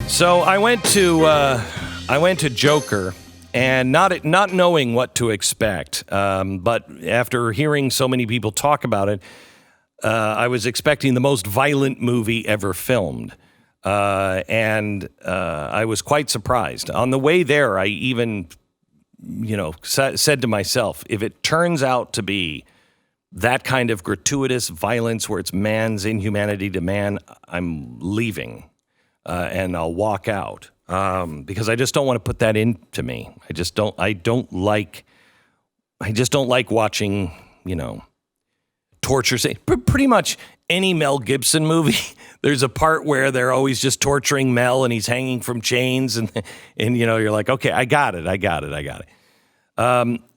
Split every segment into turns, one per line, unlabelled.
So I went to Joker, and not knowing what to expect, but after hearing so many people talk about it, I was expecting the most violent movie ever filmed, and I was quite surprised. On the way there, I even, said to myself, if it turns out to be that kind of gratuitous violence where it's man's inhumanity to man, I'm leaving. And I'll walk out because I just don't want to put that into me. I don't like watching, torture scene. Pretty much any Mel Gibson movie, there's a part where they're always just torturing Mel and he's hanging from chains and you're like, okay, I got it.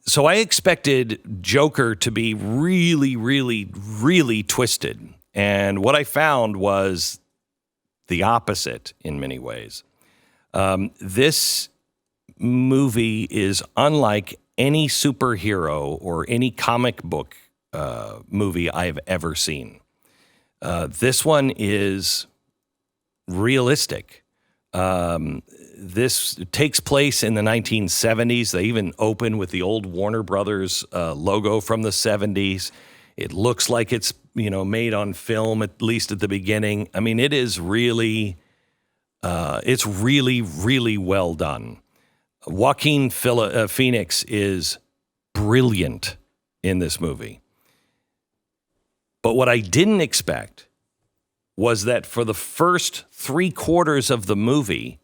So I expected Joker to be really, really, really twisted. And what I found was the opposite in many ways. This movie is unlike any superhero or any comic book movie I've ever seen. This one is realistic. This takes place in the 1970s. They even open with the old Warner Brothers logo from the 70s. It looks like it's made on film, at least at the beginning. I mean, it is really, it's really, really well done. Joaquin Phoenix is brilliant in this movie. But what I didn't expect was that for the first 3/4 of the movie,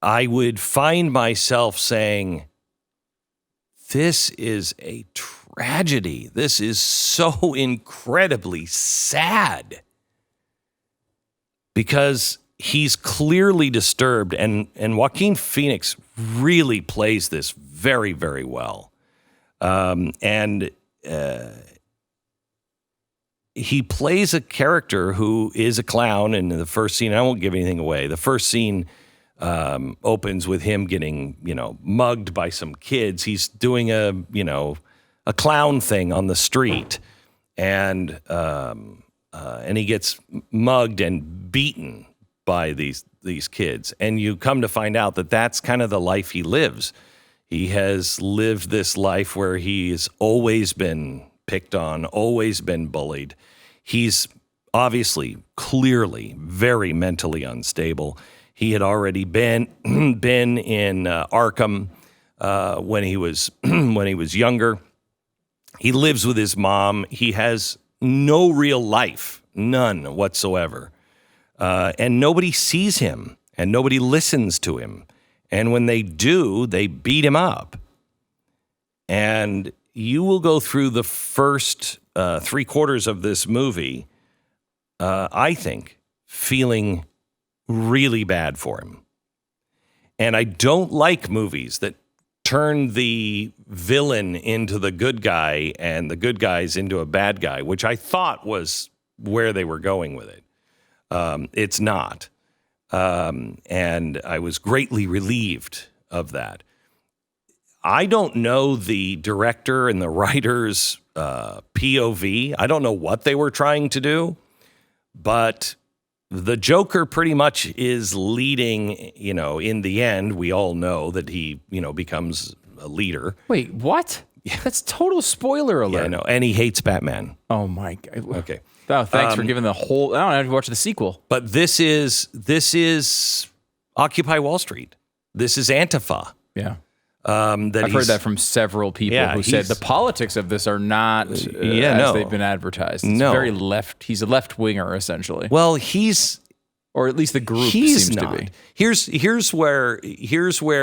I would find myself saying, this is a tragedy. This is so incredibly sad because he's clearly disturbed, and Joaquin Phoenix really plays this very, very well. He plays a character who is a clown in the first scene. I won't give anything away. The first scene opens with him getting, mugged by some kids. He's doing a clown thing on the street, and he gets mugged and beaten by these kids. And you come to find out that that's kind of the life he lives. He has lived this life where he's always been picked on, always been bullied. He's obviously, clearly, very mentally unstable. He had already been in Arkham when he was younger. He lives with his mom. He has no real life, none whatsoever. And nobody sees him, and nobody listens to him. And when they do, they beat him up. And you will go through the first 3/4 of this movie, I think, feeling really bad for him. And I don't like movies that turn the villain into the good guy and the good guys into a bad guy, which I thought was where they were going with it. It's not. And I was greatly relieved of that. I don't know the director and the writer's POV. I don't know what they were trying to do, but the Joker pretty much is leading, in the end, we all know that he, becomes a leader.
Wait, what? Yeah. That's total spoiler alert.
Yeah, I know. And he hates Batman.
Oh my God.
Okay.
Oh, thanks for giving the whole, I don't have to watch the sequel.
But this is Occupy Wall Street. This is Antifa.
Yeah. I've heard that from several people who said the politics of this are not as they've been advertised. It's very left. He's a left winger, essentially.
Well,
or at least the group seems to be.
Here's where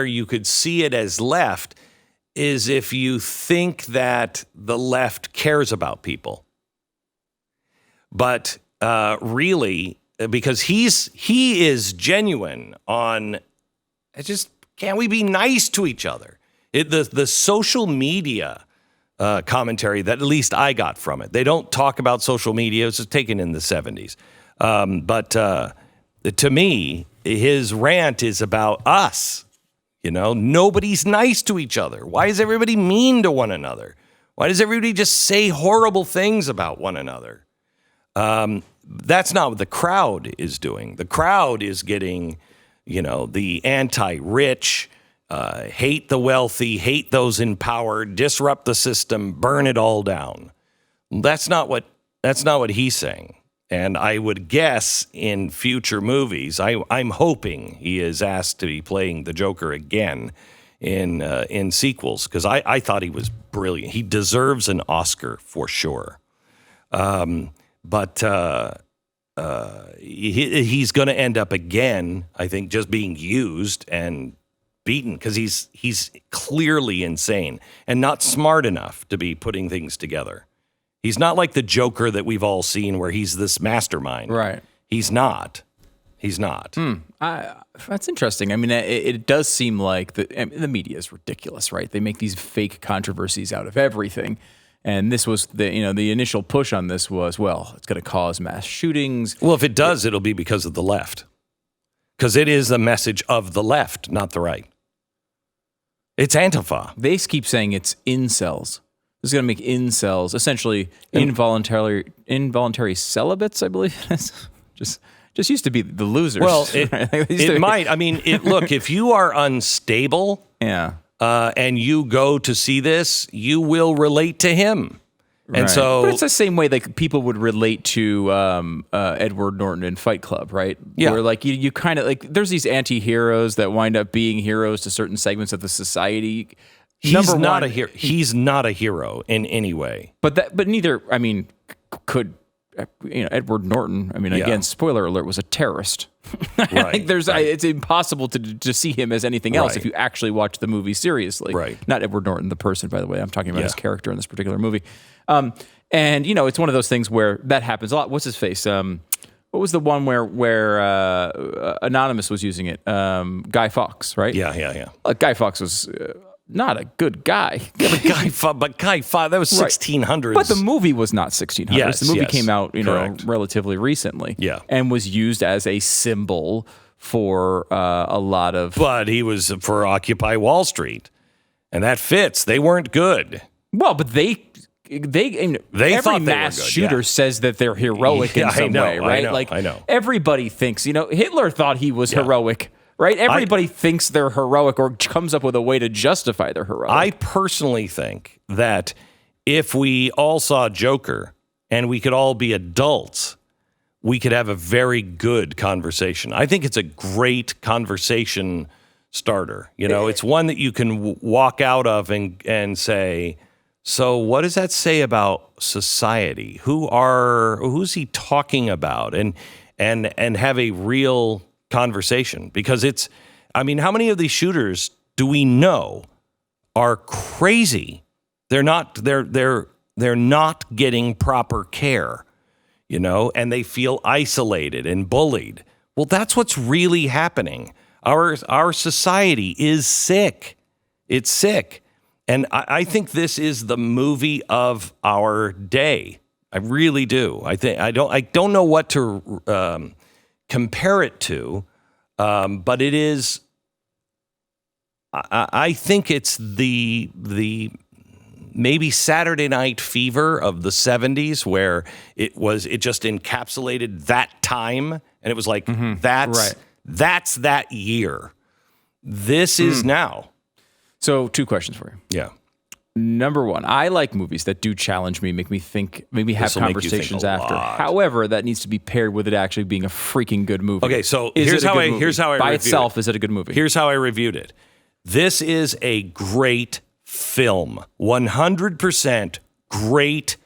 you could see it as left is if you think that the left cares about people, but really because he is genuine on just. Can't we be nice to each other? The social media commentary that at least I got from it. They don't talk about social media. It was just taken in the 70s. But to me, his rant is about us. Nobody's nice to each other. Why is everybody mean to one another? Why does everybody just say horrible things about one another? That's not what the crowd is doing. The crowd is getting, the anti-rich, hate the wealthy, hate those in power, disrupt the system, burn it all down. That's not what he's saying. And I would guess in future movies, I'm hoping he is asked to be playing the Joker again in sequels, because I thought he was brilliant. He deserves an Oscar for sure. But he's going to end up again, I think, just being used and beaten, because he's clearly insane and not smart enough to be putting things together. He's not like the Joker that we've all seen where he's this mastermind.
Right.
He's not.
That's interesting. I mean, it does seem like the media is ridiculous, right? They make these fake controversies out of everything. And this was the initial push on this was, well, it's going to cause mass shootings.
Well, if it does, it'll be because of the left. Because it is the message of the left, not the right. It's Antifa.
They keep saying it's incels. This is going to make incels essentially involuntary celibates, I believe it is. Just used to be the losers.
Well, it might. I mean, look, if you are unstable, and you go to see this, you will relate to him. And
right.
so,
but it's the same way like people would relate to Edward Norton in Fight Club, right?
Yeah.
Where like you kind of like there's these anti-heroes that wind up being heroes to certain segments of the society.
He's not a hero. He's not a hero in any way.
But neither. I mean, could Edward Norton? I mean, again, spoiler alert, was a terrorist.
Right.
It's impossible to see him as anything else if you actually watch the movie seriously.
Right.
Not Edward Norton, the person, by the way. I'm talking about his character in this particular movie. And it's one of those things where that happens a lot. What's his face? What was the one where Anonymous was using it? Guy Fawkes, right?
Yeah.
Guy Fawkes was not a good guy.
Yeah, but Guy Fawkes, that was 1600s.
But the movie was not 1600s.
Yes,
the movie came out, relatively recently.
Yeah.
And was used as a symbol for a lot of...
But he was for Occupy Wall Street. And that fits. They weren't good.
Well, but every mass shooter says that they're heroic in some way, right?
I know.
Everybody thinks, Hitler thought he was heroic. Right? Everybody thinks they're heroic or comes up with a way to justify their heroic.
I personally think that if we all saw Joker and we could all be adults, we could have a very good conversation. I think it's a great conversation starter. It's one that you can walk out of and say, so what does that say about society? Who's he talking about? And have a real conversation, because how many of these shooters do we know are crazy? They're not getting proper care, and they feel isolated and bullied. Well, that's what's really happening. Our society is sick. It's sick. And I think this is the movie of our day. I really do. I don't know what to compare it to, but it is. I think it's the maybe Saturday Night Fever of the 70s, where it just encapsulated that time, and it was like that's that year. This is now.
So 2 questions for you.
Yeah.
Number 1, I like movies that do challenge me, make me think, maybe have conversations after. However, that needs to be paired with it actually being a freaking good movie.
Okay, so here's how I
by itself, is it a good movie?
Here's how I reviewed it. This is a great film. 100% great.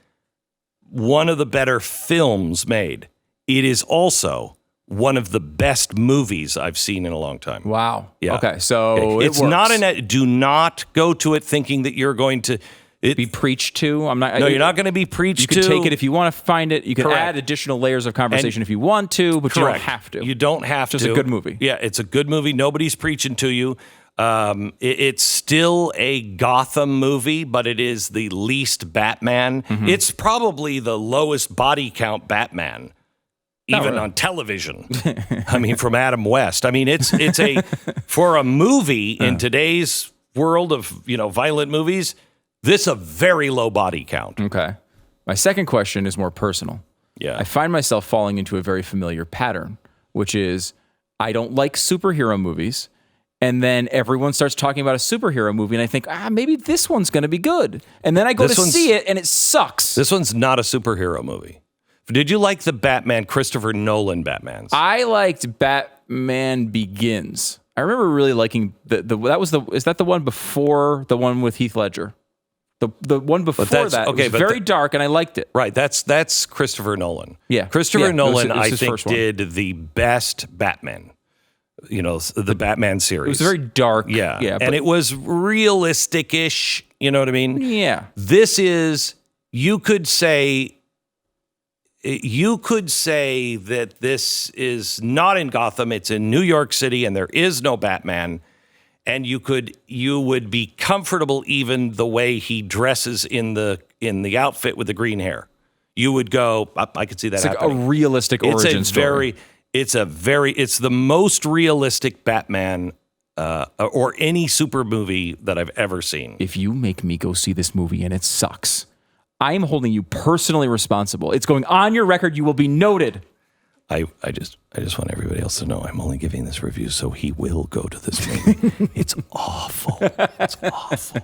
One of the better films made. It is also one of the best movies I've seen in a long time.
Wow.
Yeah.
Okay, so
it's not do not go to it thinking that you're going to
be preached to.
You're not going to be preached to.
You can take it if you want to find it. You can add additional layers of conversation if you want to, but you don't have to.
You don't have to.
It's a good movie.
Yeah, it's a good movie. Nobody's preaching to you. It's still a Gotham movie, but it is the least Batman. Mm-hmm. It's probably the lowest body count Batman. Even on television. From Adam West. It's for a movie in today's world of, violent movies, this a very low body count.
Okay. My second question is more personal.
Yeah.
I find myself falling into a very familiar pattern, which is I don't like superhero movies. And then everyone starts talking about a superhero movie, and I think, maybe this one's going to be good. And then I go to see it, and it sucks.
This one's not a superhero movie. Did you like the Batman, Christopher Nolan Batmans?
I liked Batman Begins. I remember really liking is that the one before the one with Heath Ledger? The one before that was very dark, and I liked it.
Right, that's Christopher Nolan.
Yeah.
Christopher Nolan,
it was
I
his
think,
first one.
did the best Batman. The Batman series.
It was very dark.
Yeah.
But
And it was realistic-ish, you know what I mean?
Yeah.
This is, you could say that this is not in Gotham, it's in New York City, and there is no Batman. And you would be comfortable even the way he dresses in the outfit with the green hair. You would go, I could see that happening.
A realistic origin story.
It's the most realistic Batman or any super movie that I've ever seen.
If you make me go see this movie and it sucks, I am holding you personally responsible. It's going on your record. You will be noted.
I just want everybody else to know I'm only giving this review so he will go to this movie. It's awful. It's awful.